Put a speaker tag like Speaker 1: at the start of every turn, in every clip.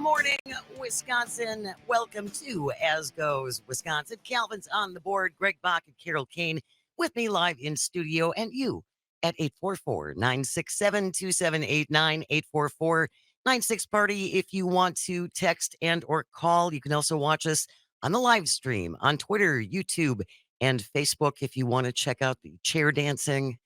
Speaker 1: morning, Wisconsin. Welcome to As Goes Wisconsin. Calvin's on the board. Greg Bach and Carole Caine with me live in studio, and you at 844-967-2789, 844-96-party. If you want to text and or call, you can also watch us on the live stream on Twitter, YouTube, and Facebook. If you want to check out the chair dancing,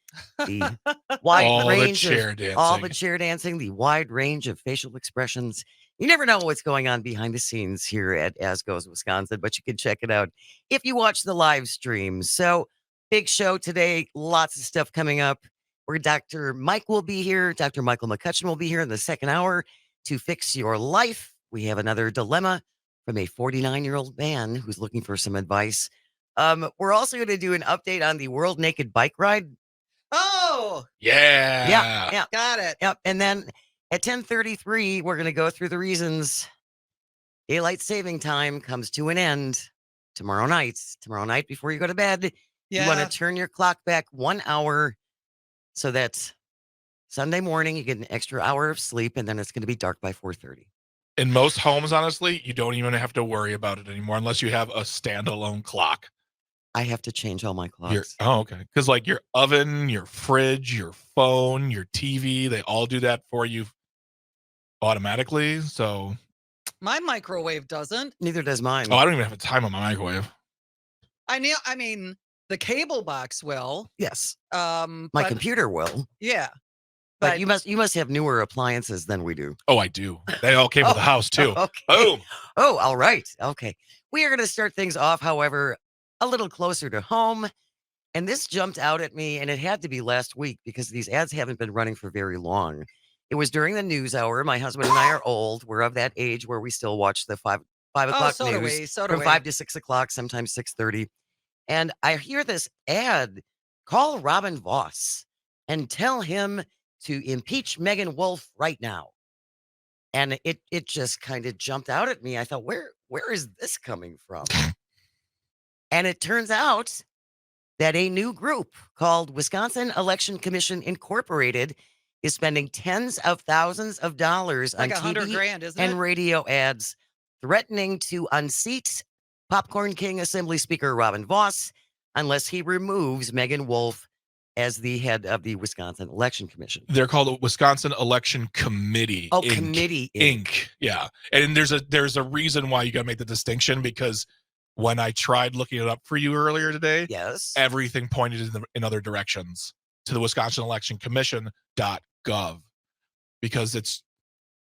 Speaker 1: the wide
Speaker 2: all
Speaker 1: range
Speaker 2: the chair
Speaker 1: of
Speaker 2: dancing.
Speaker 1: all the chair dancing, the wide range of facial expressions. You never know what's going on behind the scenes here at As Goes Wisconsin, but you can check it out if you watch the live stream. So, big show today, lots of stuff coming up. Where Dr. Mike will be here. Dr. Michael McCutcheon will be here in the second hour to fix your life. We have another dilemma from a 49-year-old man who's looking for some advice. We're also going to do an update on the World Naked Bike Ride.
Speaker 3: Oh,
Speaker 2: Yeah.
Speaker 3: got it.
Speaker 1: Yep. And then at 10:33, we're going to go through the reasons daylight saving time comes to an end tomorrow night. Tomorrow night before you go to bed, you want to turn your clock back 1 hour so that Sunday morning you get an extra hour of sleep, and then it's going to be dark by 4:30.
Speaker 2: In most homes, honestly, you don't even have to worry about it anymore unless you have a standalone clock.
Speaker 1: I have to change all my clocks.
Speaker 2: Okay. Because like your oven, your fridge, your phone, your TV, they all do that for you automatically. So
Speaker 3: My microwave doesn't.
Speaker 1: Neither does mine.
Speaker 2: I don't even have a time on my microwave.
Speaker 3: I mean, the cable box will.
Speaker 1: Yes.
Speaker 3: My
Speaker 1: My computer will.
Speaker 3: Yeah.
Speaker 1: But you must have newer appliances than we do.
Speaker 2: Oh, I do. They all came with the house too.
Speaker 1: Okay.
Speaker 2: Boom.
Speaker 1: Oh, all right. Okay. We are going to start things off, however, a little closer to home. And this jumped out at me, and it had to be last week because these ads haven't been running for very long. It was during the news hour. My husband and I are old. We're of that age where we still watch the 5 o'clock
Speaker 3: so do
Speaker 1: news
Speaker 3: we, so do
Speaker 1: from
Speaker 3: we.
Speaker 1: 5 to 6 o'clock, sometimes 6:30. And I hear this ad, call Robin Vos and tell him to impeach Megan Wolfe right now. And it just kind of jumped out at me. I thought, where is this coming from? And it turns out that a new group called Wisconsin Election Commission Incorporated is spending tens of thousands of dollars
Speaker 3: like
Speaker 1: on
Speaker 3: $100
Speaker 1: TV
Speaker 3: grand, isn't
Speaker 1: and
Speaker 3: it?
Speaker 1: radio ads threatening to unseat Popcorn King Assembly Speaker Robin Vos unless he removes Megan Wolfe as the head of the Wisconsin Election Commission.
Speaker 2: They're called the Wisconsin Election Committee.
Speaker 1: Oh,
Speaker 2: Inc.
Speaker 1: Committee
Speaker 2: Inc. Yeah. And there's a reason why you got to make the distinction, because when I tried looking it up for you earlier today,
Speaker 1: Yes.
Speaker 2: everything pointed in other directions to the Wisconsin Election Commission.gov, because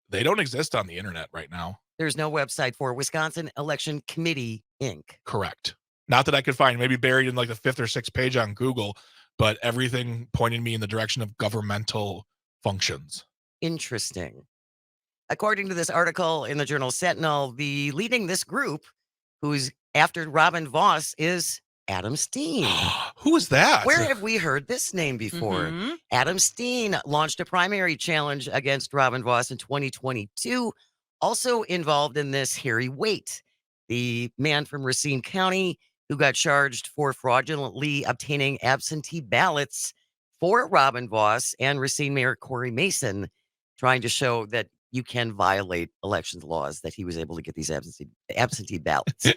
Speaker 2: they don't exist on the internet right now.
Speaker 1: There's no website for Wisconsin Election Committee Inc.
Speaker 2: Correct. Not that I could find, maybe buried in like the 5th or 6th page on Google, but everything pointed me in the direction of governmental functions.
Speaker 1: Interesting. According to this article in the journal Sentinel, the leading this group, who's after Robin Vos, is Adam Steen.
Speaker 2: Who is that?
Speaker 1: Where have we heard this name before?
Speaker 3: Mhm.
Speaker 1: Adam Steen launched a primary challenge against Robin Vos in 2022. Also involved in this, Harry Waite, the man from Racine County who got charged for fraudulently obtaining absentee ballots for Robin Vos and Racine Mayor Corey Mason, trying to show that you can violate elections laws, that he was able to get these absentee ballots.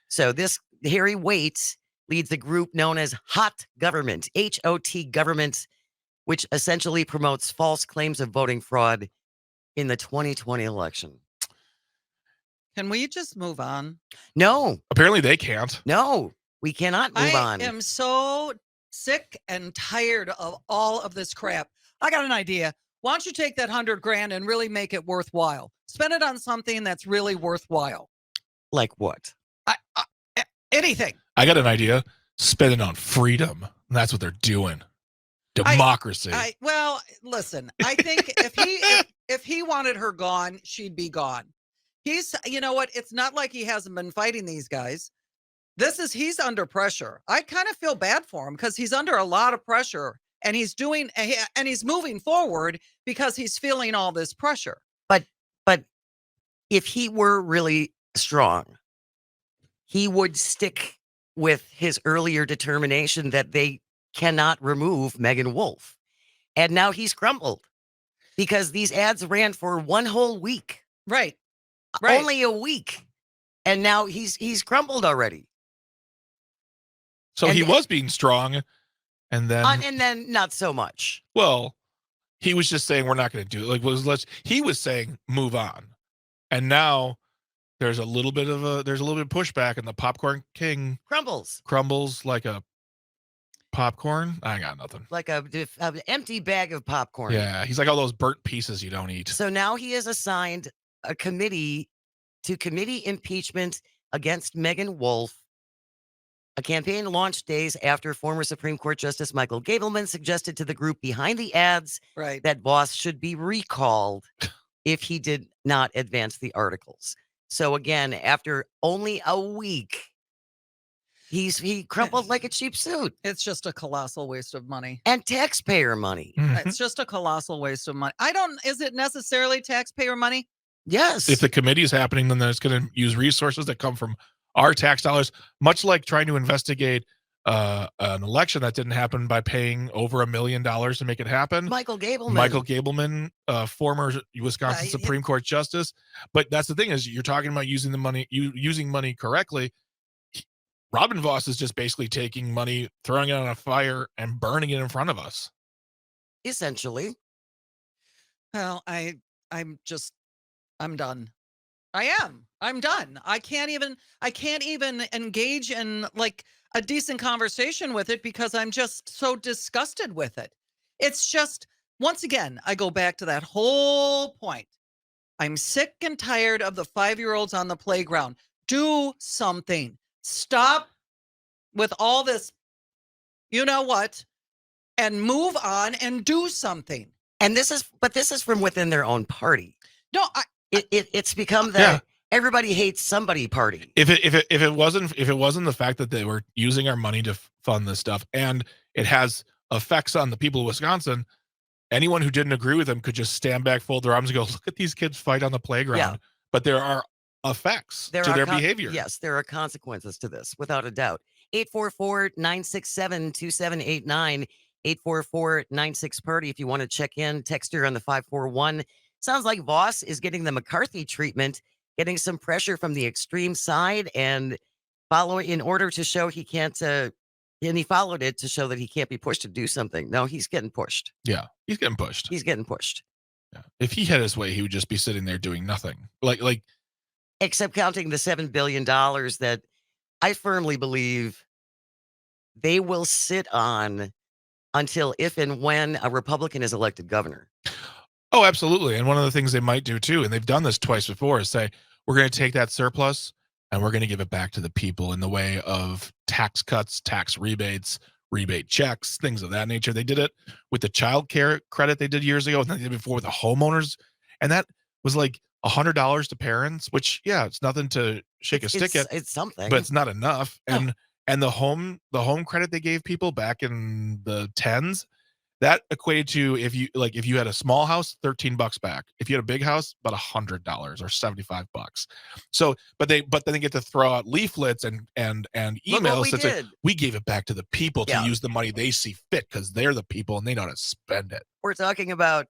Speaker 1: So this Harry Waite leads a group known as Hot Government, HOT Government, which essentially promotes false claims of voting fraud in the 2020 election.
Speaker 3: Can we just move on?
Speaker 1: No,
Speaker 2: Apparently they can't.
Speaker 1: no, we cannot move on.
Speaker 3: I am so sick and tired of all of this crap. I got an idea. Why don't you take that $100 grand and really make it worthwhile? Spend it on something that's really worthwhile.
Speaker 1: Like what?
Speaker 3: Anything.
Speaker 2: I got an idea. Spend it on freedom. And that's what they're doing. Democracy.
Speaker 3: Well, listen, I think if he wanted her gone, she'd be gone. You know what? It's not like he hasn't been fighting these guys. He's under pressure. I kind of feel bad for him because he's under a lot of pressure, and he's moving forward because he's feeling all this pressure.
Speaker 1: But if he were really strong, he would stick with his earlier determination that they cannot remove Megan Wolfe. And now he's crumbled because these ads ran for one whole week.
Speaker 3: Right. Right.
Speaker 1: Only a week. And now he's crumbled already.
Speaker 2: So
Speaker 1: And-
Speaker 2: he was being strong, and then
Speaker 1: not so much.
Speaker 2: well, he was just saying we're not going to do it. Like he was saying move on, and now there's a little bit of pushback, and the popcorn king crumbles like a popcorn. I got nothing.
Speaker 1: Like an empty bag of popcorn.
Speaker 2: Yeah, he's like all those burnt pieces you don't eat.
Speaker 1: So now he has assigned a committee to committee impeachment against Megan Wolfe. A campaign launched days after former Supreme Court Justice Michael Gableman suggested to the group behind the ads that Vos should be recalled if he did not advance the articles. So again, after only a week, he crumpled like a cheap suit.
Speaker 3: It's just a colossal waste of money.
Speaker 1: And taxpayer money.
Speaker 3: It's just a colossal waste of money. Is it necessarily taxpayer money?
Speaker 1: Yes.
Speaker 2: If the committee is happening, then it's going to use resources that come from our tax dollars, much like trying to investigate an election that didn't happen by paying over $1 million to make it happen.
Speaker 1: Michael Gableman,
Speaker 2: former Wisconsin Supreme Court justice. But that's the thing is you're talking about using the money, using money correctly. Robin Vos is just basically taking money, throwing it on a fire, and burning it in front of us.
Speaker 1: Essentially.
Speaker 3: Well, I'm done. I'm done. I can't even engage in like a decent conversation with it because I'm just so disgusted with it. It's just, once again, I go back to that whole point. I'm sick and tired of the 5-year-olds on the playground. Do something. Stop with all this, you know what, and move on and do something.
Speaker 1: And this is from within their own party.
Speaker 3: No,
Speaker 1: it's become the everybody hates somebody party.
Speaker 2: If it wasn't the fact that they were using our money to fund this stuff and it has effects on the people of Wisconsin, anyone who didn't agree with them could just stand back, fold their arms, and go, "Look at these kids fight on the playground." Yeah. But there are effects to their behavior.
Speaker 1: Yes, there are consequences to this, without a doubt. 844-967-2789. 844-96-PARTY if you want to check in. Text her on the 541. Sounds like Vos is getting the McCarthy treatment, getting some pressure from the extreme side, and following in order to show he can't. And he followed it to show that he can't be pushed to do something. No, he's getting pushed.
Speaker 2: Yeah, he's getting pushed.
Speaker 1: He's getting pushed.
Speaker 2: Yeah. If he had his way, he would just be sitting there doing nothing. Like,
Speaker 1: except counting the $7 billion that I firmly believe they will sit on until if and when a Republican is elected governor.
Speaker 2: Oh, absolutely. And one of the things they might do too, and they've done this twice before, is say, we're going to take that surplus and we're going to give it back to the people in the way of tax cuts, tax rebates, rebate checks, things of that nature. They did it with the child care credit they did years ago, and they did it before with the homeowners. And that was like $100 to parents, which, yeah, it's nothing to shake a stick at.
Speaker 1: It's something.
Speaker 2: But it's not enough. And the home credit they gave people back in the 10s, that equated to if you had a small house, $13 back. If you had a big house, about $100 or $75. So, but then they get to throw out leaflets and emails that say we gave it back to the people to use the money they see fit because they're the people and they know how to spend it.
Speaker 1: We're talking about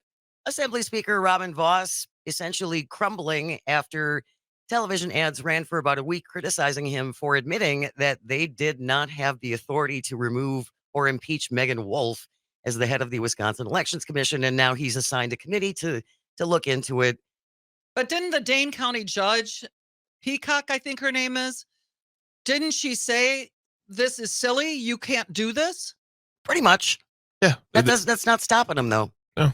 Speaker 1: Assembly Speaker Robin Vos essentially crumbling after television ads ran for about a week criticizing him for admitting that they did not have the authority to remove or impeach Megan Wolfe as the head of the Wisconsin Elections Commission, and now he's assigned a committee to look into it.
Speaker 3: But didn't the Dane County judge, Peacock, I think her name is, didn't she say, this is silly, you can't do this?
Speaker 1: Pretty much.
Speaker 2: Yeah.
Speaker 1: That's not stopping him, though.
Speaker 2: No.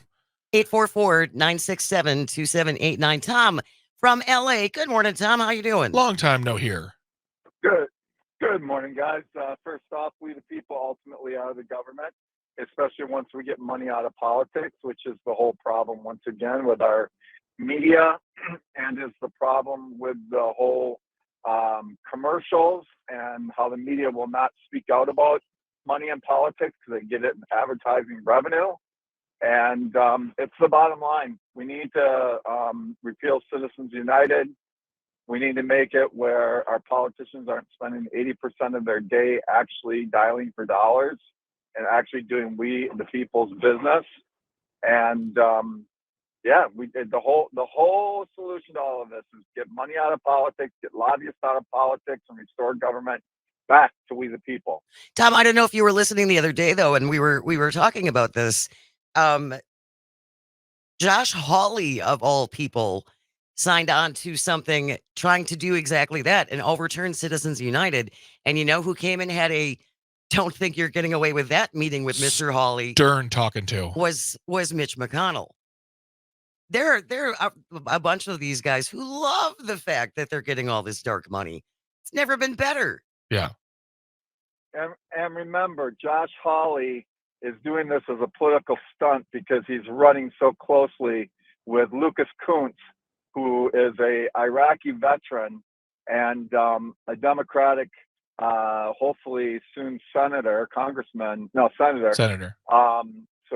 Speaker 1: 844-967-2789. Tom from LA. Good morning, Tom. How you doing?
Speaker 2: Long time no hear.
Speaker 4: Good morning, guys. First off, we the people ultimately are the government, especially once we get money out of politics, which is the whole problem once again with our media, and is the problem with the whole commercials and how the media will not speak out about money in politics because they get it in advertising revenue. And it's the bottom line. We need to repeal Citizens United. We need to make it where our politicians aren't spending 80% of their day actually dialing for dollars and actually doing we the people's business. And yeah, we did the whole solution to all of this is get money out of politics, get lobbyists out of politics, and restore government back to we the people.
Speaker 1: Tom, I don't know if you were listening the other day though, and we were talking about this. Um, Josh Hawley, of all people, signed on to something trying to do exactly that and overturn Citizens United. And you know who came and had a "don't think you're getting away with that" meeting with Mr. Hawley
Speaker 2: Stern talking to.
Speaker 1: was Mitch McConnell. There are a bunch of these guys who love the fact that they're getting all this dark money. It's never been better.
Speaker 2: Yeah.
Speaker 4: And remember, Josh Hawley is doing this as a political stunt because he's running so closely with Lucas Kuntz, who is a Iraqi veteran and a Democratic, hopefully soon senator. So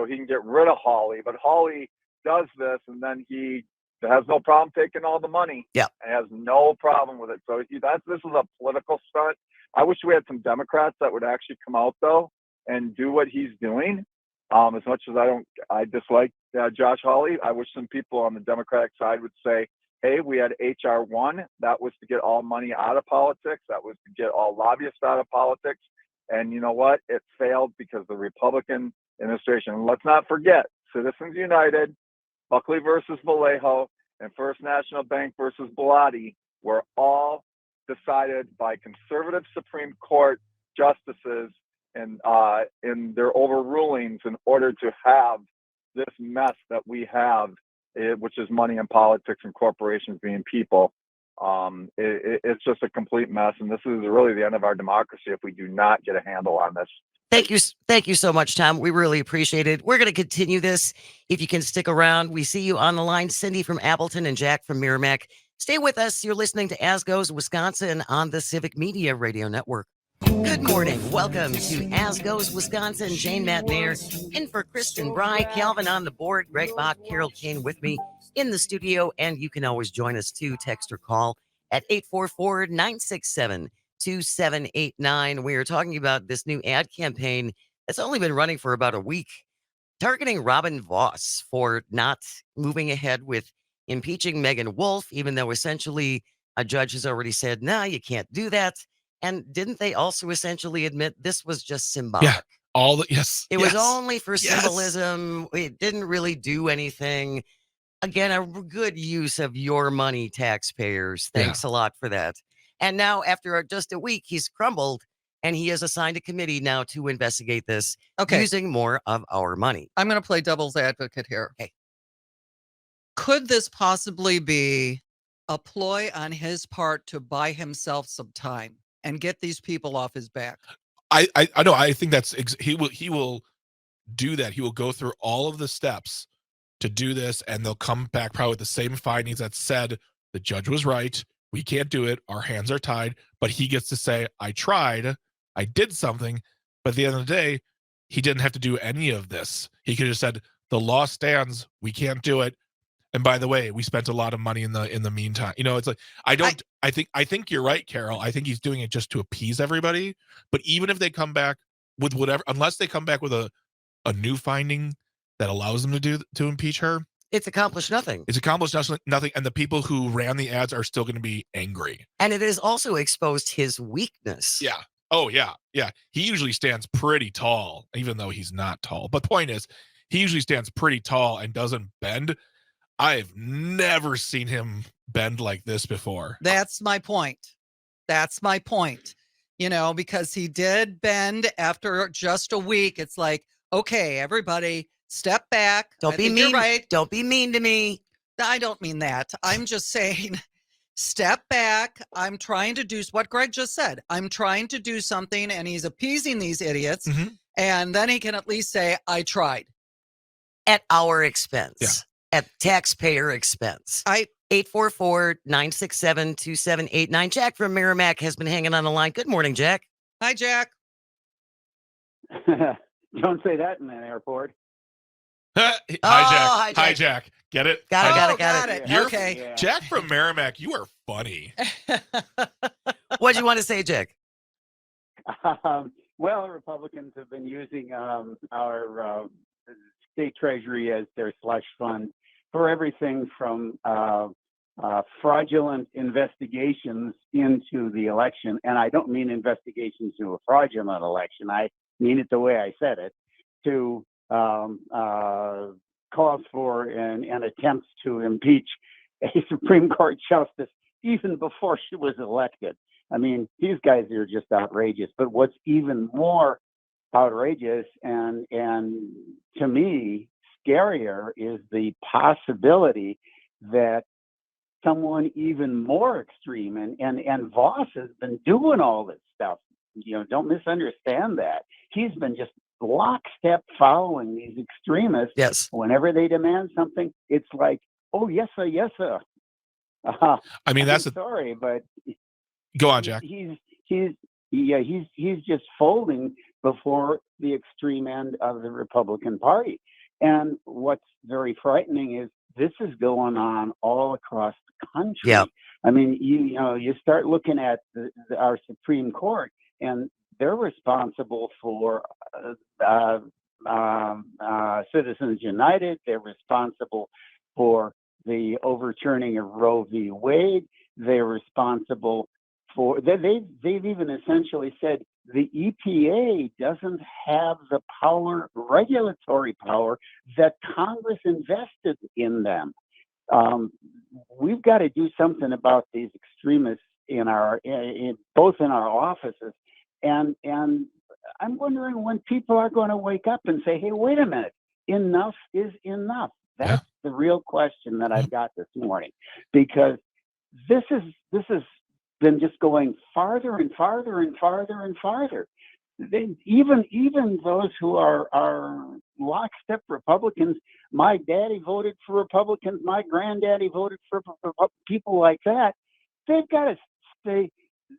Speaker 4: he can get rid of Hawley. But Hawley does this, and then he has no problem taking all the money.
Speaker 1: Yeah,
Speaker 4: and has no problem with it. So this is a political stunt. I wish we had some Democrats that would actually come out though and do what he's doing. As much as I dislike Josh Hawley, I wish some people on the Democratic side would say, hey, we had HR 1. That was to get all money out of politics. That was to get all lobbyists out of politics. And you know what? It failed because the Republican administration. And let's not forget, Citizens United, Buckley versus Vallejo, and First National Bank versus Bellotti were all decided by conservative Supreme Court justices and in their overrulings in order to have this mess that we have, which is money in politics and corporations being people. It's just a complete mess, and this is really the end of our democracy if we do not get a handle on this.
Speaker 1: Thank you so much, Tom. We really appreciate it. We're going to continue this. If you can stick around, we see you on the line. Cindy from Appleton and Jack from Merrimack. Stay with us. You're listening to As Goes Wisconsin on the Civic Media Radio Network. Good morning. Welcome to As Goes Wisconsin. Jane Matnair in for Kristen Bry, Calvin on the board, Greg Bach, Carole Caine with me in the studio. And you can always join us too. Text or call at 844-967-2789. We are talking about this new ad campaign that's only been running for about a week, targeting Robin Vos for not moving ahead with impeaching Megan Wolfe, even though essentially a judge has already said, no, you can't do that. And didn't they also essentially admit this was just symbolic?
Speaker 2: Yeah,
Speaker 1: It was only for symbolism. It didn't really do anything. Again, a good use of your money, taxpayers. Thanks a lot for that. And now, after just a week, he's crumbled, and he has assigned a committee now to investigate this using more of our money.
Speaker 3: I'm going to play devil's advocate here.
Speaker 1: Okay.
Speaker 3: Could this possibly be a ploy on his part to buy himself some time and get these people off his back?
Speaker 2: I know. I think that's he will do that. He will go through all of the steps to do this, and they'll come back probably with the same findings that said the judge was right. We can't do it. Our hands are tied. But he gets to say, I tried. I did something. But at the end of the day, he didn't have to do any of this. He could have said, the law stands. We can't do it. And by the way, we spent a lot of money in the meantime. You know, it's like I think you're right, Carol. I think he's doing it just to appease everybody. But even if they come back with whatever, unless they come back with a new finding that allows them to impeach her,
Speaker 1: it's accomplished nothing.
Speaker 2: It's accomplished nothing. And the people who ran the ads are still going to be angry.
Speaker 1: And it has also exposed his weakness.
Speaker 2: Yeah. Oh, yeah. Yeah. He usually stands pretty tall, even though he's not tall. But the point is, he usually stands pretty tall and doesn't bend. I've never seen him bend like this before.
Speaker 3: That's my point. You know, because he did bend after just a week. It's like, okay, everybody, step back.
Speaker 1: Don't be mean. Right. Don't be mean to me.
Speaker 3: I don't mean that. I'm just saying, step back. I'm trying to do what Greg just said. I'm trying to do something, and he's appeasing these idiots. Mm-hmm. And then he can at least say, I tried.
Speaker 1: At our expense. Yeah. At taxpayer expense. 844-967-2789. Jack from Merrimack has been hanging on the line. Good morning, Jack.
Speaker 3: Hi, Jack.
Speaker 5: Don't say that in an airport.
Speaker 2: Hi, Jack. Get it?
Speaker 3: Got it. Okay.
Speaker 2: Yeah. Jack from Merrimack, you are funny.
Speaker 1: What'd you want to say, Jack?
Speaker 5: Well, Republicans have been using our state treasury as their slush fund for everything from fraudulent investigations into the election, and I don't mean investigations into a fraudulent election. I mean it the way I said it, to calls for and attempts to impeach a Supreme Court justice even before she was elected. I mean, these guys are just outrageous. But what's even more outrageous and to me scarier is the possibility that someone even more extreme and Vos has been doing all this stuff. Don't misunderstand that. He's been just lockstep following these extremists.
Speaker 1: Yes.
Speaker 5: Whenever they demand something, it's like, oh, yes, sir, yes, sir.
Speaker 2: I mean,
Speaker 5: sorry, but
Speaker 2: go on, Jack.
Speaker 5: He's just folding before the extreme end of the Republican Party. And what's very frightening is this is going on all across the country.
Speaker 1: Yeah.
Speaker 5: I mean, you start looking at our Supreme Court, and they're responsible for Citizens United. They're responsible for the overturning of Roe v. Wade. They're responsible for they've even essentially said the EPA doesn't have the regulatory power that Congress invested in them. We've got to do something about these extremists both in our offices, and I'm wondering when people are going to wake up and say, "Hey, wait a minute, enough is enough." That's the real question that I've got this morning, because this has been just going farther and farther and farther and farther. Even those who are lockstep Republicans, my daddy voted for Republicans, my granddaddy voted for people like that. They've got to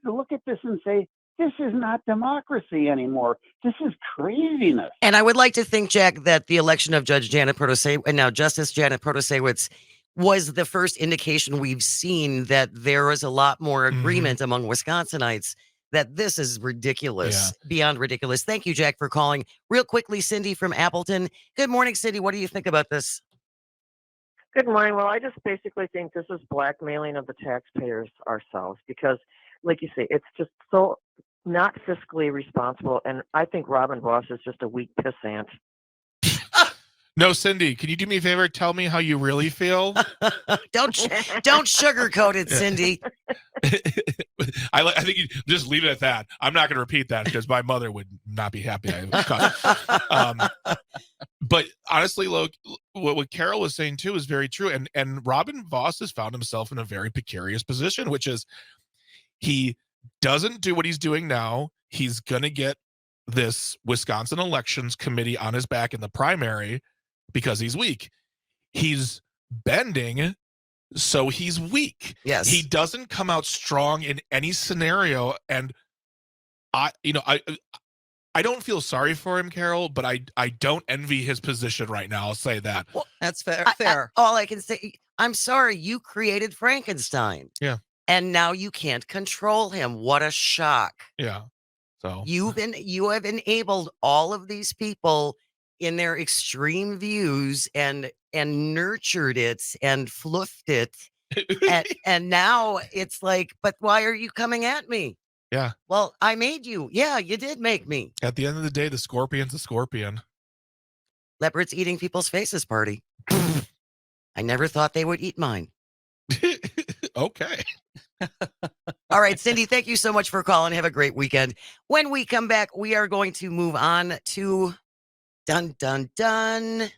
Speaker 5: look at this and say, this is not democracy anymore. This is craziness.
Speaker 1: And I would like to think, Jack, that the election of Justice Janet Protasiewicz was the first indication we've seen that there is a lot more agreement among Wisconsinites that this is ridiculous, beyond ridiculous. Thank you, Jack, for calling. Real quickly, Cindy from Appleton. Good morning, Cindy. What do you think about this?
Speaker 6: Good morning. Well, I just basically think this is blackmailing of the taxpayers ourselves because, like you say, it's just so not fiscally responsible. And I think Robin Vos is just a weak pissant.
Speaker 2: No, Cindy, can you do me a favor? Tell me how you really feel.
Speaker 1: Don't sugarcoat it, Cindy.
Speaker 2: I think you just leave it at that. I'm not going to repeat that because my mother would not be happy. But honestly, look, what Carole was saying too is very true. And Robin Vos has found himself in a very precarious position, which is he doesn't do what he's doing now. He's going to get this Wisconsin Elections Committee on his back in the primary because he's weak. He's bending, so he's weak.
Speaker 1: Yes.
Speaker 2: He doesn't come out strong in any scenario. And I don't feel sorry for him, Carole, but I don't envy his position right now. I'll say that.
Speaker 1: Well,
Speaker 3: that's fair.
Speaker 1: All I can say, I'm sorry, you created Frankenstein.
Speaker 2: Yeah.
Speaker 1: And now you can't control him. What a shock.
Speaker 2: Yeah. So
Speaker 1: you have enabled all of these people in their extreme views and nurtured it and fluffed it. and now it's like, but why are you coming at me?
Speaker 2: Yeah.
Speaker 1: Well, I made you. Yeah, you did make me.
Speaker 2: At the end of the day, the scorpion's a scorpion.
Speaker 1: Leopards eating people's faces party. I never thought they would eat mine.
Speaker 2: Okay.
Speaker 1: All right, Cindy, thank you so much for calling. Have a great weekend. When we come back, we are going to move on to dun.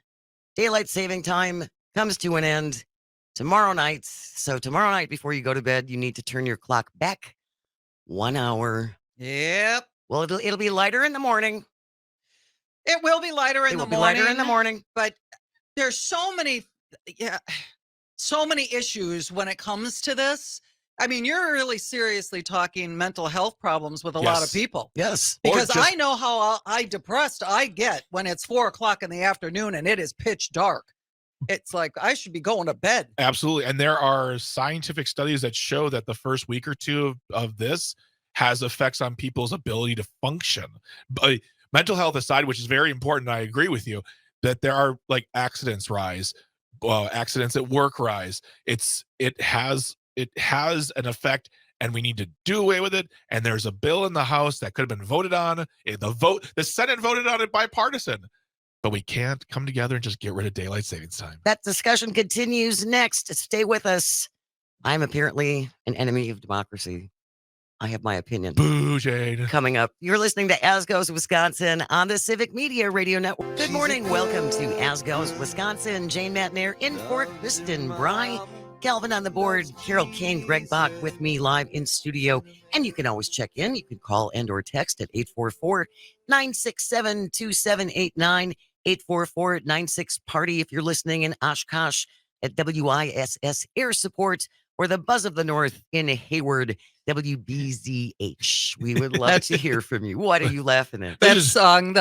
Speaker 1: Daylight saving time comes to an end tomorrow night. So tomorrow night, before you go to bed, you need to turn your clock back 1 hour.
Speaker 3: Yep.
Speaker 1: Well, it'll be lighter in the morning.
Speaker 3: It will be lighter in the morning. But there's so many issues when it comes to this. I mean, you're really seriously talking mental health problems with a lot of people.
Speaker 1: Yes.
Speaker 3: Because I know how depressed I get when it's 4:00 in the afternoon and it is pitch dark. It's like I should be going to bed.
Speaker 2: Absolutely. And there are scientific studies that show that the first week or two of this has effects on people's ability to function. But mental health aside, which is very important, I agree with you, that there are like accidents rise, accidents at work rise. It has an effect, and we need to do away with it. And there's a bill in the House that could have been voted on. The Senate voted on it bipartisan, but we can't come together and just get rid of daylight savings time.
Speaker 1: That discussion continues next. Stay with us. I'm apparently an enemy of democracy. I have my opinion.
Speaker 2: Boo, Jane.
Speaker 1: Coming up, you're listening to As Goes Wisconsin on the Civic Media Radio Network. Good morning. Welcome to As Goes Wisconsin. Jane Matnair in for Kristen Bry. Calvin on the board. Carole Caine, Greg Bach with me live in studio. And you can always check in. You can call and or text at 844-967-2789. 844-96-PARTY if you're listening in Oshkosh at WISS Air Support, or the Buzz of the North in Hayward, WBZH. We would love to hear from you. What are you laughing at?
Speaker 3: That song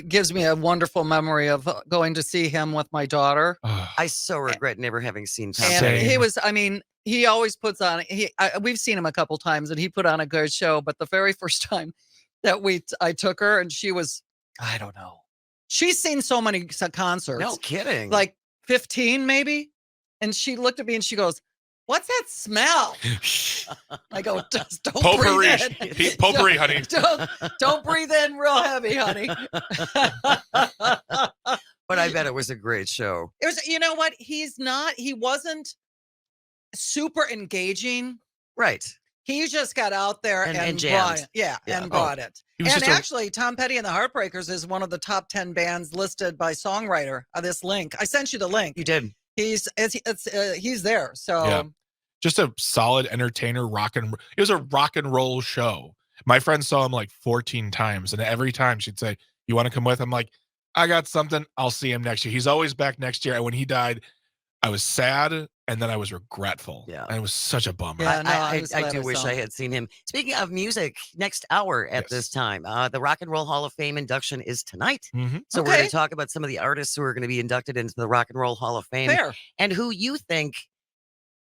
Speaker 3: gives me a wonderful memory of going to see him with my daughter.
Speaker 1: I so regret never having seen Tom.
Speaker 3: And he always puts on, we've seen him a couple times, and he put on a good show. But the very first time that I took her, and she was, I don't know. She's seen so many concerts.
Speaker 1: No kidding.
Speaker 3: Like 15 maybe. And she looked at me and she goes, "What's that smell?" I go, "Just don't
Speaker 2: Potpourri,
Speaker 3: breathe in.
Speaker 2: potpourri, honey.
Speaker 3: Don't breathe in real heavy, honey."
Speaker 1: But I bet it was a great show.
Speaker 3: It was, you know what? He wasn't super engaging.
Speaker 1: Right.
Speaker 3: He just got out there and brought
Speaker 1: jammed.
Speaker 3: it. Yeah, and brought it.
Speaker 2: He was
Speaker 3: And
Speaker 2: just
Speaker 3: actually, Tom Petty and the Heartbreakers is one of the top 10 bands listed by songwriter of this link. I sent you the link.
Speaker 1: You did.
Speaker 3: He's there. So
Speaker 2: Yeah. Just a solid entertainer. It was a rock and roll show. My friend saw him like 14 times, and every time she'd say, "You want to come with?" I'm like, "I got something. I'll see him next year." He's always back next year. And when he died, I was sad, and then I was regretful.
Speaker 1: Yeah.
Speaker 2: And it was such a bummer.
Speaker 3: Yeah. No,
Speaker 1: I do wish I had seen him. Speaking of music, next hour at this time, the Rock and Roll Hall of Fame induction is tonight.
Speaker 2: Mm-hmm.
Speaker 1: So we're going to talk about some of the artists who are going to be inducted into the Rock and Roll Hall of Fame and who you think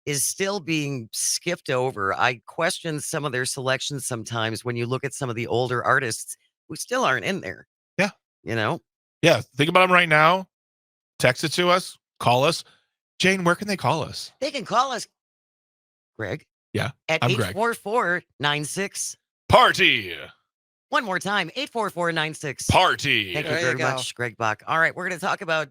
Speaker 1: is still being skipped over. I question some of their selections sometimes when you look at some of the older artists who still aren't in there.
Speaker 2: Yeah.
Speaker 1: You know?
Speaker 2: Yeah. Think about them right now. Text it to us. Call us. Jane, where can they call us?
Speaker 1: They can call us, Greg.
Speaker 2: Yeah,
Speaker 1: at
Speaker 2: I'm Greg.
Speaker 1: 844-96.
Speaker 2: Party.
Speaker 1: One more time, 844-96.
Speaker 2: Party.
Speaker 1: Thank you very much, Greg Bach. All right, we're going to talk about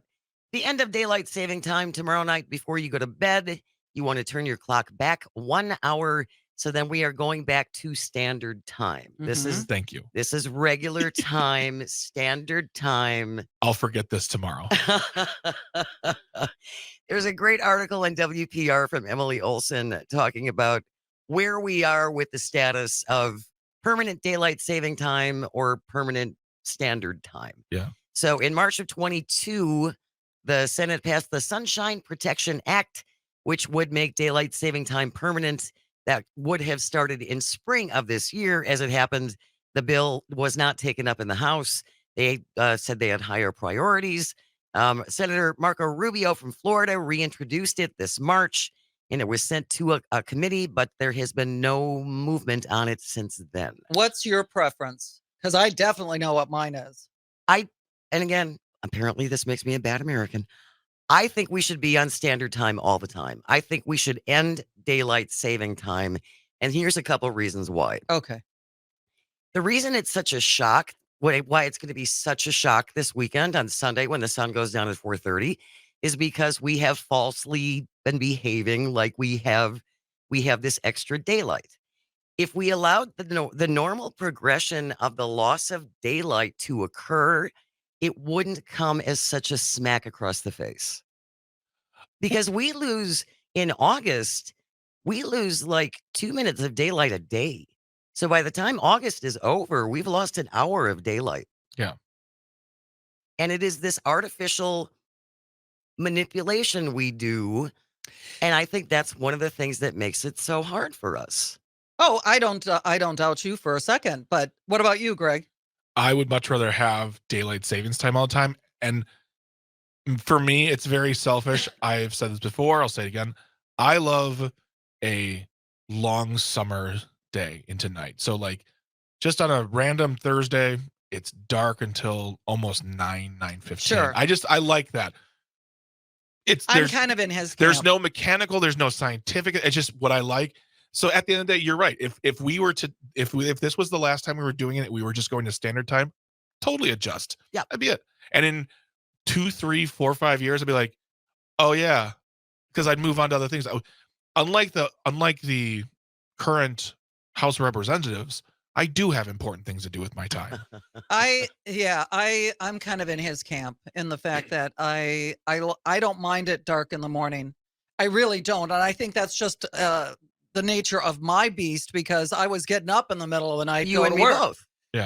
Speaker 1: the end of daylight saving time tomorrow night before you go to bed. You want to turn your clock back 1 hour. So then we are going back to standard time.
Speaker 2: Thank you.
Speaker 1: This is regular time, standard time.
Speaker 2: I'll forget this tomorrow.
Speaker 1: There's a great article in WPR from Emily Olson talking about where we are with the status of permanent daylight saving time or permanent standard time.
Speaker 2: Yeah.
Speaker 1: So in March of 22, the Senate passed the Sunshine Protection Act, which would make daylight saving time permanent. That would have started in spring of this year. As it happened, the bill was not taken up in the House. They said they had higher priorities. Senator Marco Rubio from Florida reintroduced it this March, and it was sent to a committee, but there has been no movement on it since then.
Speaker 3: What's your preference? Because I definitely know what mine is.
Speaker 1: And again, apparently this makes me a bad American. I think we should be on standard time all the time. I think we should end daylight saving time. And here's a couple reasons why.
Speaker 3: Okay.
Speaker 1: The reason it's such a shock, why it's going to be such a shock this weekend on Sunday when the sun goes down at 4:30, is because we have falsely been behaving like we have this extra daylight. If we allowed the normal progression of the loss of daylight to occur, it wouldn't come as such a smack across the face. Because we lose in August, we lose like 2 minutes of daylight a day. So by the time August is over, we've lost an hour of daylight.
Speaker 2: Yeah.
Speaker 1: And it is this artificial manipulation we do. And I think that's one of the things that makes it so hard for us.
Speaker 3: Oh, I don't doubt you for a second. But what about you, Greg?
Speaker 2: I would much rather have daylight savings time all the time. And for me, it's very selfish. I've said this before. I'll say it again. I love a long summer day into night. So like just on a random Thursday, it's dark until almost 9:15.
Speaker 3: Sure.
Speaker 2: I like that.
Speaker 3: I'm
Speaker 2: there's
Speaker 3: kind of in his
Speaker 2: there's
Speaker 3: camp.
Speaker 2: no mechanical, there's no scientific. It's just what I like. So at the end of the day, you're right. If we were to if this was the last time we were doing it, we were just going to standard time, totally adjust.
Speaker 1: Yeah.
Speaker 2: That'd be it. And in 2, 3, 4, 5 years, I'd be like, oh yeah, because I'd move on to other things. Unlike the current House of Representatives, I do have important things to do with my time.
Speaker 3: I'm kind of in his camp in the fact that I don't mind it dark in the morning. I really don't, and I think that's just the nature of my beast because I was getting up in the middle of the night.
Speaker 1: You
Speaker 3: going
Speaker 1: and
Speaker 3: to
Speaker 1: me
Speaker 3: work.
Speaker 1: both.
Speaker 2: Yeah.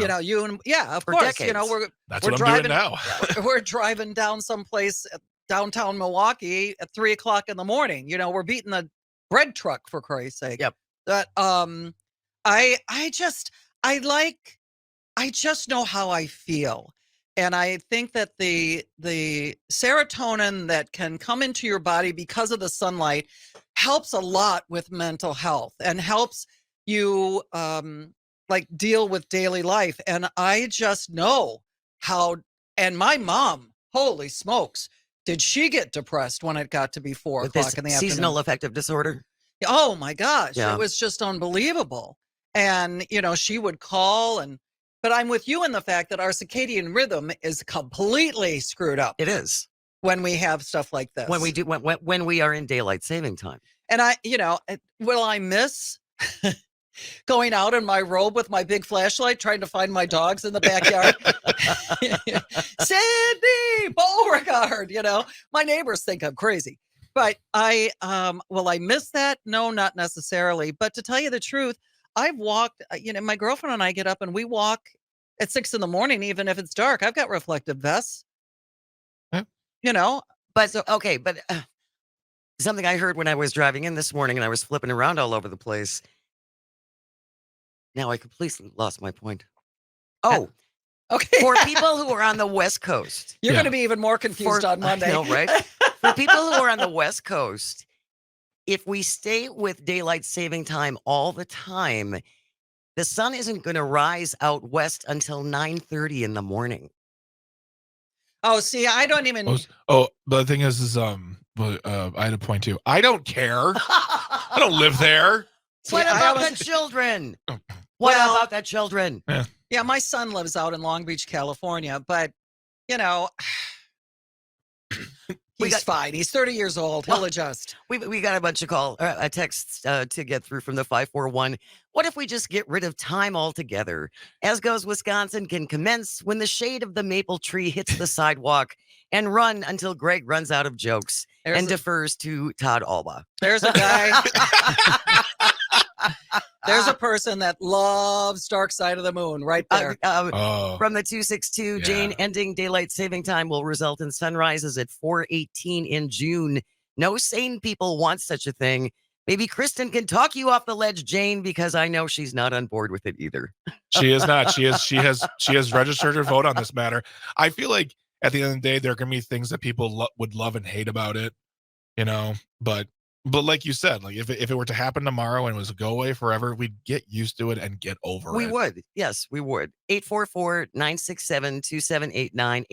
Speaker 3: Of
Speaker 1: For
Speaker 3: course. You know,
Speaker 1: decades.
Speaker 2: That's
Speaker 3: we're
Speaker 2: what I'm
Speaker 3: driving
Speaker 2: doing now.
Speaker 3: we're driving down someplace downtown Milwaukee at 3:00 in the morning. You know, we're beating the bread truck for Christ's sake.
Speaker 1: Yep.
Speaker 3: But I just know how I feel. And I think that the serotonin that can come into your body because of the sunlight helps a lot with mental health and helps you like deal with daily life. And I just know how, and my mom, holy smokes, did she get depressed when it got to be 4
Speaker 1: With
Speaker 3: o'clock
Speaker 1: this
Speaker 3: in the
Speaker 1: seasonal
Speaker 3: afternoon?
Speaker 1: affective disorder.
Speaker 3: Oh my gosh,
Speaker 1: Yeah.
Speaker 3: it was just unbelievable. And, you know, she would call but I'm with you in the fact that our circadian rhythm is completely screwed up
Speaker 1: It is.
Speaker 3: when we have stuff like this.
Speaker 1: When we are in daylight saving time.
Speaker 3: And will I miss going out in my robe with my big flashlight trying to find my dogs in the backyard? Sandy Beauregard, my neighbors think I'm crazy. But will I miss that? No, not necessarily. But to tell you the truth, I've walked, my girlfriend and I get up and we walk at 6 a.m, even if it's dark. I've got reflective vests,
Speaker 2: Yeah.
Speaker 1: But something I heard when I was driving in this morning and I was flipping around all over the place. Now I completely lost my point. Oh,
Speaker 3: okay.
Speaker 1: for people who are on the West Coast.
Speaker 3: You're
Speaker 2: Yeah.
Speaker 3: going to be even more confused on Monday.
Speaker 1: I know, right? For people who are on the West Coast, if we stay with daylight saving time all the time, the sun isn't going to rise out west until 9:30 in the morning.
Speaker 3: Oh, see, I don't even.
Speaker 2: But the thing is I had a point too. I don't care. I don't live there.
Speaker 1: What
Speaker 3: See,
Speaker 1: about the children? What
Speaker 3: Well-
Speaker 1: about the children?
Speaker 3: Yeah, my son lives out in Long Beach, California, but he's fine. He's 30 years old. He'll adjust.
Speaker 1: We got a bunch of texts to get through from the 541. What if we just get rid of time altogether? As goes Wisconsin can commence when the shade of the maple tree hits the sidewalk and run until Greg runs out of jokes and defers to Todd Alba.
Speaker 3: There's a guy. There's a person that loves Dark Side of the Moon right there.
Speaker 1: From the 262, Jane, ending daylight saving time will result in sunrises at 4:18 in June. No sane people want such a thing. Maybe Kristen can talk you off the ledge, Jane, because I know she's not on board with it either.
Speaker 2: She is not. She has registered her vote on this matter. I feel like at the end of the day, there are going to be things that people would love and hate about it, but like you said, like if it were to happen tomorrow and it was to go away forever, we'd get used to it and get over it.
Speaker 1: We would. Yes, we would. 844-967-2789,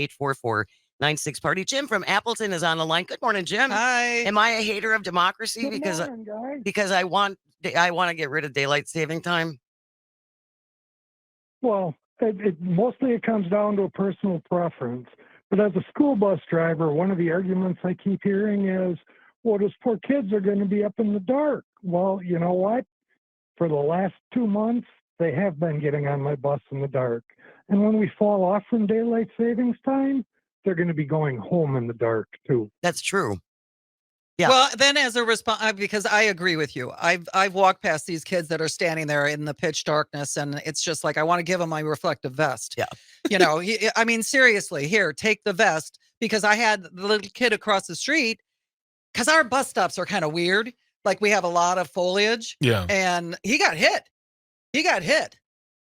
Speaker 1: 844-96-PARTY. Jim from Appleton is on the line. Good morning, Jim.
Speaker 3: Hi.
Speaker 1: Am I a hater of democracy
Speaker 7: Good morning, guys.
Speaker 1: because I want to get rid of daylight saving time?
Speaker 7: Well, it mostly comes down to a personal preference. But as a school bus driver, one of the arguments I keep hearing is, well, those poor kids are going to be up in the dark. Well, you know what? For the last 2 months, they have been getting on my bus in the dark. And when we fall off from daylight savings time, they're going to be going home in the dark, too.
Speaker 1: That's true. Yeah.
Speaker 3: Well, then as a response, because I agree with you, I've walked past these kids that are standing there in the pitch darkness, and it's just like I want to give them my reflective vest.
Speaker 1: Yeah.
Speaker 3: I mean, seriously, here, take the vest, because I had the little kid across the street, because our bus stops are kind of weird. Like we have a lot of foliage.
Speaker 2: Yeah.
Speaker 3: And he got hit. He got hit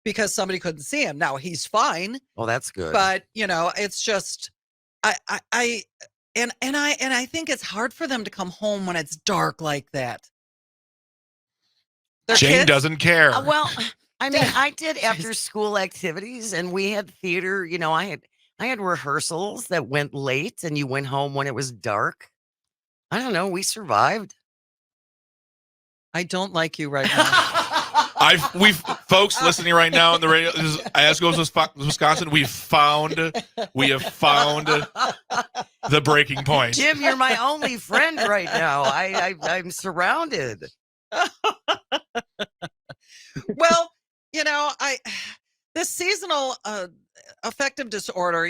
Speaker 3: because somebody couldn't see him. Now he's fine.
Speaker 1: Well, that's good.
Speaker 3: But it's just I think it's hard for them to come home when it's dark like that. Their
Speaker 2: Jane
Speaker 3: kids-
Speaker 2: doesn't care.
Speaker 1: Well, I mean, I did after school activities, and we had theater. I had rehearsals that went late, and you went home when it was dark. I don't know. We survived.
Speaker 3: I don't like you right now.
Speaker 2: We've folks listening right now on the radio. This is As Goes Wisconsin. We have found the breaking point.
Speaker 1: Jim, you're my only friend right now. I'm surrounded.
Speaker 3: Well, this seasonal affective disorder,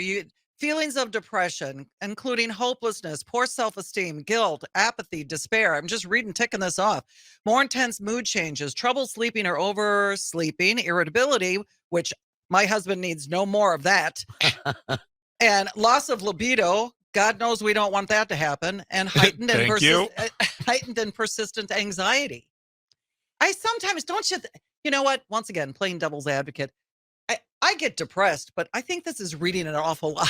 Speaker 3: feelings of depression, including hopelessness, poor self-esteem, guilt, apathy, despair. I'm just ticking this off. More intense mood changes, trouble sleeping or oversleeping, irritability, which my husband needs no more of that, and loss of libido. God knows we don't want that to happen, and heightened and persistent anxiety. I sometimes don't you know what? Once again, playing devil's advocate, I get depressed, but I think this is reading an awful lot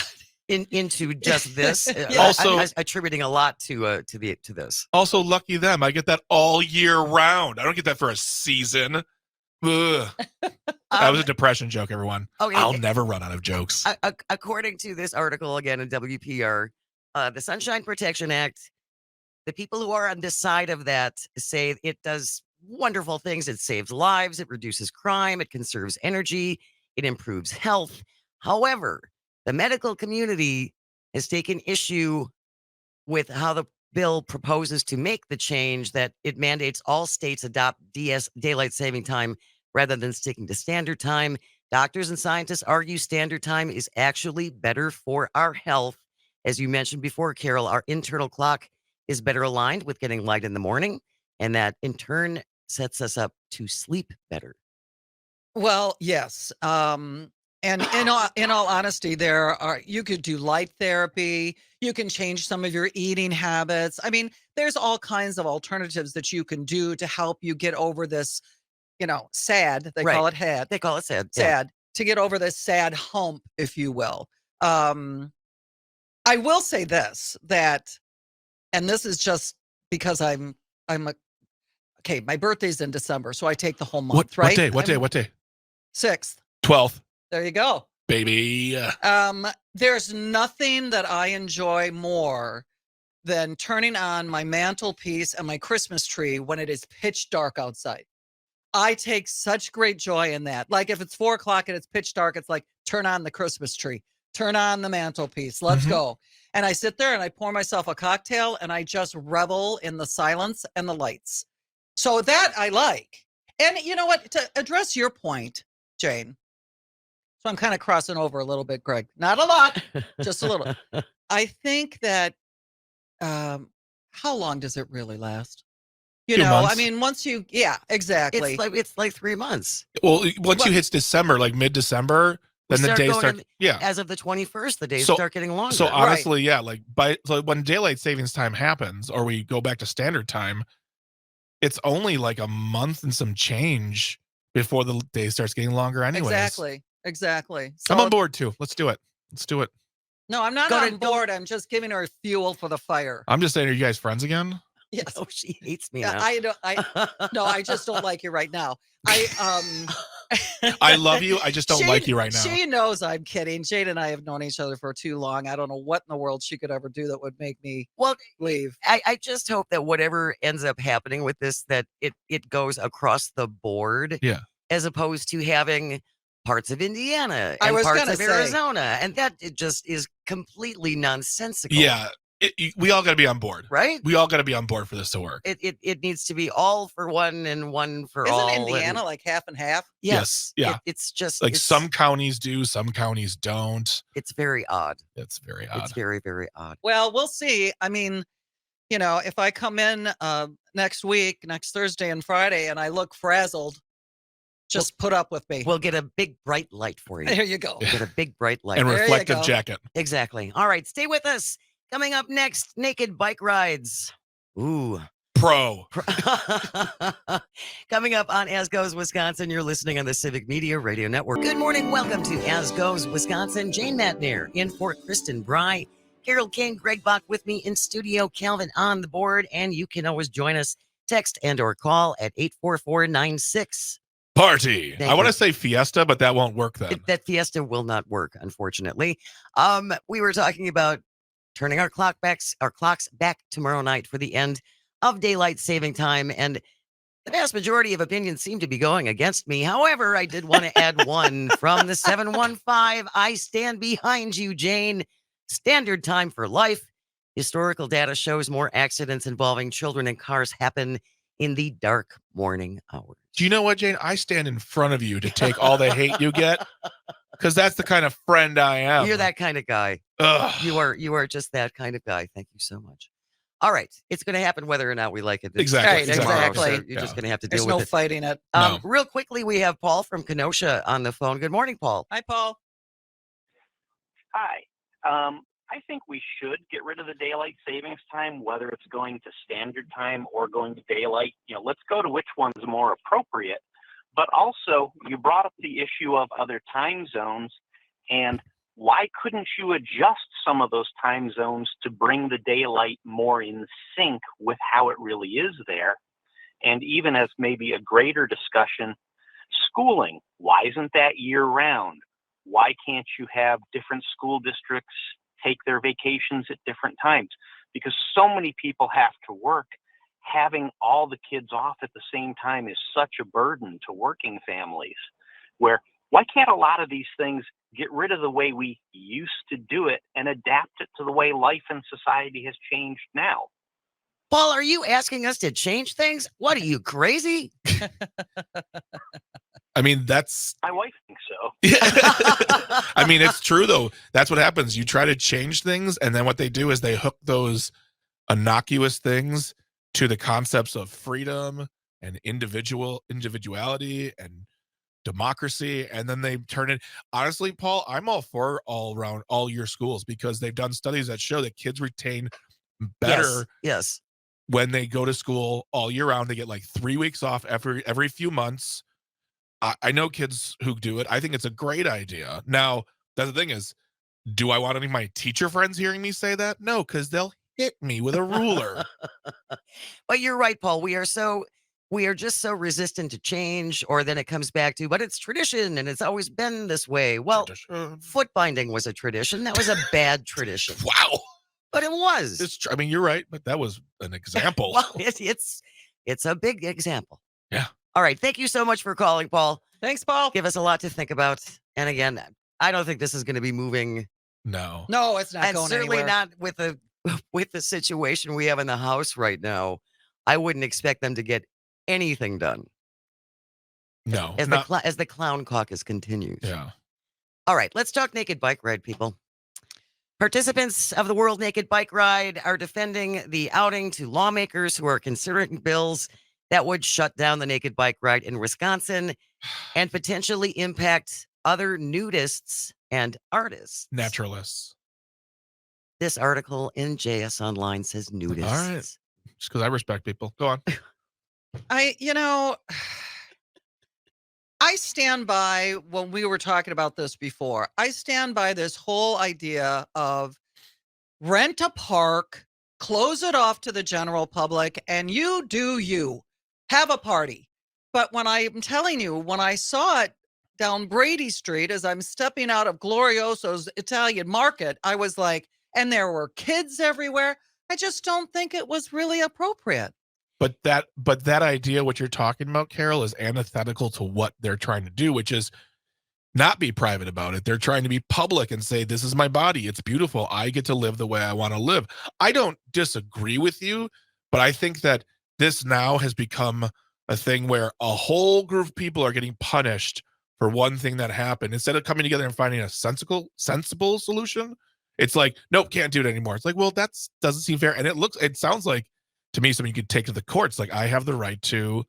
Speaker 1: into just this.
Speaker 3: Yeah.
Speaker 1: Also, I'm attributing a lot to this.
Speaker 2: Also, lucky them. I get that all year round. I don't get that for a season. Ugh. That was a depression joke, everyone.
Speaker 1: Okay.
Speaker 2: I'll never run out of jokes.
Speaker 1: According to this article again in WPR, the Sunshine Protection Act, the people who are on this side of that say it does wonderful things. It saves lives. It reduces crime. It conserves energy. It improves health. However, the medical community has taken issue with how the bill proposes to make the change that it mandates all states adopt daylight saving time rather than sticking to standard time. Doctors and scientists argue standard time is actually better for our health. As you mentioned before, Carol, our internal clock is better aligned with getting light in the morning, and that in turn sets us up to sleep better.
Speaker 3: Well, yes. And in all honesty, you could do light therapy. You can change some of your eating habits. I mean, there's all kinds of alternatives that you can do to help you get over this, sad. They call it sad.
Speaker 1: They call it sad.
Speaker 3: Sad, to get over this sad hump, if you will. I will say this, and this is just because my birthday's in December, so I take the whole month, right?
Speaker 2: What day?
Speaker 3: 6th.
Speaker 2: 12th.
Speaker 3: There you go.
Speaker 2: Baby.
Speaker 3: There's nothing that I enjoy more than turning on my mantelpiece and my Christmas tree when it is pitch dark outside. I take such great joy in that. Like if it's 4:00 and it's pitch dark, it's like, turn on the Christmas tree, turn on the mantelpiece, let's go. And I sit there and I pour myself a cocktail and I just revel in the silence and the lights. So that I like. And you know what, to address your point, Jane, so I'm kind of crossing over a little bit, Greg. Not a lot, just a little. I think that, how long does it really last?
Speaker 2: 2 months.
Speaker 3: I mean, exactly.
Speaker 1: It's like 3 months.
Speaker 2: Well, once you hit December, like mid-December, then the days start.
Speaker 1: As of the 21st, the days start getting longer.
Speaker 2: So honestly, so when daylight savings time happens, or we go back to standard time, it's only like a month and some change before the day starts getting longer anyways.
Speaker 3: Exactly. So,
Speaker 2: I'm on board too. Let's do it.
Speaker 3: No, I'm not on board. I'm just giving her fuel for the fire.
Speaker 2: I'm just saying, are you guys friends again?
Speaker 3: Yes.
Speaker 1: Oh, she hates me
Speaker 3: Yeah,
Speaker 1: now.
Speaker 3: I just don't like you right now.
Speaker 2: I love you. I just don't like you right now.
Speaker 3: She knows I'm kidding. Jade and I have known each other for too long. I don't know what in the world she could ever do that would make me leave.
Speaker 1: I just hope that whatever ends up happening with this, that it goes across the board.
Speaker 2: Yeah.
Speaker 1: As opposed to having parts of Indiana
Speaker 3: I
Speaker 1: and
Speaker 3: was
Speaker 1: parts
Speaker 3: gonna
Speaker 1: of
Speaker 3: say.
Speaker 1: Arizona. And that it just is completely nonsensical.
Speaker 2: Yeah. We all got to be on board.
Speaker 1: Right?
Speaker 2: We all got to be on board for this to work.
Speaker 1: It needs to be all for one and one for all.
Speaker 3: Isn't Indiana like half and half?
Speaker 1: Yes.
Speaker 2: Yeah.
Speaker 1: It's just
Speaker 2: like some counties do, some counties don't.
Speaker 1: It's very odd.
Speaker 2: It's very odd.
Speaker 1: It's very, very odd.
Speaker 3: Well, we'll see. I mean, if I come in next Thursday and Friday, and I look frazzled, just put up with me.
Speaker 1: We'll get a big bright light for you.
Speaker 3: There you go.
Speaker 1: Get a big bright light.
Speaker 2: And reflective jacket.
Speaker 1: Exactly. All right, stay with us. Coming up next, naked bike rides. Ooh.
Speaker 2: Pro.
Speaker 1: Coming up on As Goes Wisconsin, you're listening on the Civic Media Radio Network. Good morning. Welcome to As Goes Wisconsin. Jane Matnair in for Kristen Bry. Carole Caine, Greg Bach with me in studio. Calvin on the board. And you can always join us. Text and or call at 84496.
Speaker 2: Party. I want to say fiesta, but that won't work then.
Speaker 1: That fiesta will not work, unfortunately. We were talking about turning our clocks back tomorrow night for the end of daylight saving time. And the vast majority of opinions seem to be going against me. However, I did want to add one from the 715. I stand behind you, Jane. Standard time for life. Historical data shows more accidents involving children and cars happen in the dark morning hours.
Speaker 2: Do you know what, Jane? I stand in front of you to take all the hate you get, because that's the kind of friend I am.
Speaker 1: You're that kind of guy.
Speaker 2: Ugh.
Speaker 1: You are just that kind of guy. Thank you so much. All right. It's going to happen whether or not we like it.
Speaker 2: Exactly.
Speaker 1: Tomorrow,
Speaker 3: Exactly.
Speaker 1: so you're just going to have to deal
Speaker 3: There's
Speaker 1: with
Speaker 3: no
Speaker 1: it.
Speaker 3: fighting it.
Speaker 2: No.
Speaker 1: Real quickly, we have Paul from Kenosha on the phone. Good morning, Paul.
Speaker 3: Hi, Paul.
Speaker 8: Hi. I think we should get rid of the daylight savings time, whether it's going to standard time or going to daylight. Let's go to which one's more appropriate. But also, you brought up the issue of other time zones, and why couldn't you adjust some of those time zones to bring the daylight more in sync with how it really is there? And even as maybe a greater discussion, schooling, why isn't that year round? Why can't you have different school districts take their vacations at different times? Because so many people have to work. Having all the kids off at the same time is such a burden to working families. Why can't a lot of these things get rid of the way we used to do it and adapt it to the way life and society has changed now?
Speaker 1: Paul, are you asking us to change things? What are you, crazy?
Speaker 2: I mean, that's.
Speaker 8: My wife thinks so.
Speaker 2: I mean, it's true, though. That's what happens. You try to change things, and then what they do is they hook those innocuous things to the concepts of freedom and individuality and democracy, and then they turn it. Honestly, Paul, I'm all for all year schools, because they've done studies that show that kids retain better
Speaker 1: Yes.
Speaker 2: when they go to school all year round. They get like 3 weeks off every few months. I know kids who do it. I think it's a great idea. Now, that's the thing is, do I want any of my teacher friends hearing me say that? No, because they'll hit me with a ruler.
Speaker 1: But you're right, Paul. We are just so resistant to change, or then it comes back to, but it's tradition and it's always been this way. Well,
Speaker 2: Tradition.
Speaker 1: foot binding was a tradition. That was a bad tradition.
Speaker 2: Wow.
Speaker 1: But it was.
Speaker 2: I mean, you're right, but that was an example.
Speaker 1: Well, it's a big example.
Speaker 2: Yeah.
Speaker 1: All right. Thank you so much for calling, Paul.
Speaker 3: Thanks, Paul.
Speaker 1: Give us a lot to think about. And again, I don't think this is going to be moving.
Speaker 2: No.
Speaker 3: No, it's not
Speaker 1: And
Speaker 3: going
Speaker 1: certainly
Speaker 3: anywhere.
Speaker 1: not with the situation we have in the House right now. I wouldn't expect them to get anything done
Speaker 2: No.
Speaker 1: as the clown caucus continues.
Speaker 2: Yeah.
Speaker 1: All right, let's talk naked bike ride, people. Participants of the World Naked Bike Ride are defending the outing to lawmakers who are considering bills that would shut down the naked bike ride in Wisconsin and potentially impact other nudists and artists.
Speaker 2: Naturalists.
Speaker 1: This article in JS Online says nudists.
Speaker 2: All right. Just because I respect people. Go on.
Speaker 3: I stand by, when we were talking about this before, I stand by this whole idea of rent a park, close it off to the general public, and you do you. Have a party. But when I'm telling you, when I saw it down Brady Street as I'm stepping out of Glorioso's Italian market, I was like, and there were kids everywhere. I just don't think it was really appropriate.
Speaker 2: But that idea, what you're talking about, Carol, is antithetical to what they're trying to do, which is not be private about it. They're trying to be public and say, this is my body. It's beautiful. I get to live the way I want to live. I don't disagree with you, but I think that this now has become a thing where a whole group of people are getting punished for one thing that happened. Instead of coming together and finding a sensible solution, it's like, nope, can't do it anymore. It's like, well, that doesn't seem fair. And it sounds like, to me, something you could take to the courts. Like, I have the right to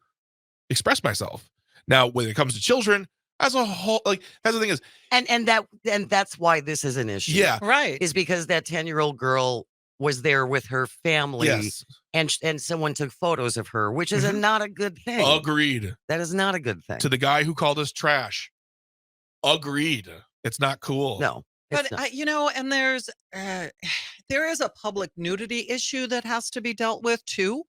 Speaker 2: express myself. Now, when it comes to children as a whole, like, that's the thing is,
Speaker 1: and that's why this is an issue.
Speaker 2: yeah,
Speaker 3: Right.
Speaker 1: Is because that 10-year-old girl was there with her family,
Speaker 2: yes,
Speaker 1: and someone took photos of her, which is not a good thing.
Speaker 2: agreed.
Speaker 1: That is not a good thing.
Speaker 2: To the guy who called us trash, agreed. It's not cool.
Speaker 1: No.
Speaker 3: But and there is a public nudity issue that has to be dealt with too.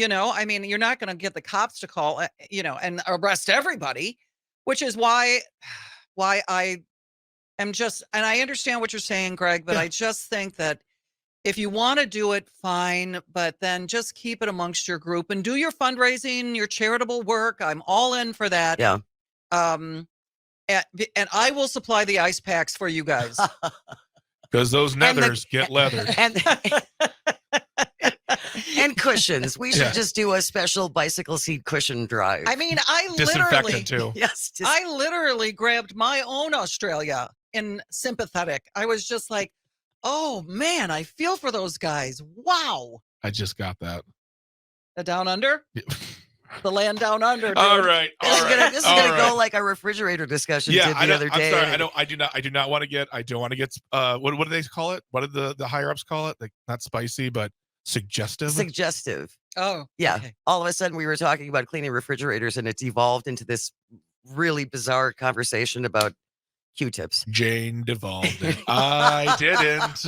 Speaker 3: I mean, you're not going to get the cops to call, and arrest everybody, which is why I am just, and I understand what you're saying, Greg, but
Speaker 2: Yeah.
Speaker 3: I just think that If you want to do it, fine, but then just keep it amongst your group and do your fundraising, your charitable work. I'm all in for that.
Speaker 1: Yeah.
Speaker 3: And I will supply the ice packs for you guys.
Speaker 2: Because those
Speaker 1: And the-
Speaker 2: nethers get leathered.
Speaker 1: And cushions. We should
Speaker 2: Yeah.
Speaker 1: just do a special bicycle seat cushion drive.
Speaker 3: I mean, I
Speaker 2: Disinfectant too.
Speaker 1: yes.
Speaker 3: I literally grabbed my own Australia in sympathetic. I was just like, oh man, I feel for those guys. Wow.
Speaker 2: I just got that.
Speaker 3: The down under? The land down under. Dude.
Speaker 2: All right.
Speaker 1: This is
Speaker 2: all
Speaker 1: gonna
Speaker 2: right.
Speaker 1: go like a refrigerator discussion did the other day.
Speaker 2: I'm sorry. I do not want to get. What do they call it? What did the higher ups call it? Like not spicy, but suggestive.
Speaker 1: Suggestive.
Speaker 3: Oh,
Speaker 1: Yeah.
Speaker 3: okay.
Speaker 1: All of a sudden we were talking about cleaning refrigerators and it's evolved into this really bizarre conversation about Q-tips.
Speaker 2: Jane devolved it. I didn't.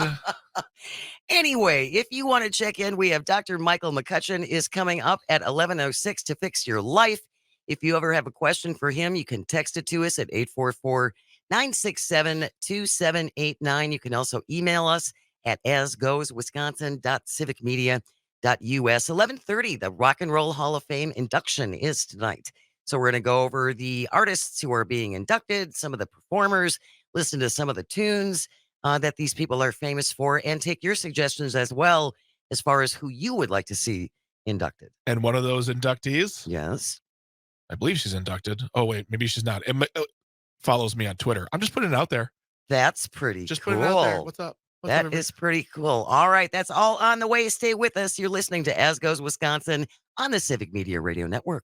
Speaker 1: Anyway, if you want to check in, we have Dr. Michael McCutcheon is coming up at 11:06 to fix your life. If you ever have a question for him, you can text it to us at 844-967-2789. You can also email us at asgoeswisconsin.civicmedia.us. 11:30, the Rock and Roll Hall of Fame induction is tonight. So we're going to go over the artists who are being inducted, some of the performers, listen to some of the tunes that these people are famous for, and take your suggestions as well as far as who you would like to see inducted.
Speaker 2: And one of those inductees,
Speaker 1: Yes.
Speaker 2: I believe she's inducted. Oh wait, maybe she's not. Follows me on Twitter. I'm just putting it out there.
Speaker 1: That's pretty
Speaker 2: Just
Speaker 1: cool.
Speaker 2: putting it out there. What's up?
Speaker 1: That is pretty cool. All right, that's all on the way. Stay with us. You're listening to As Goes Wisconsin on the Civic Media Radio Network.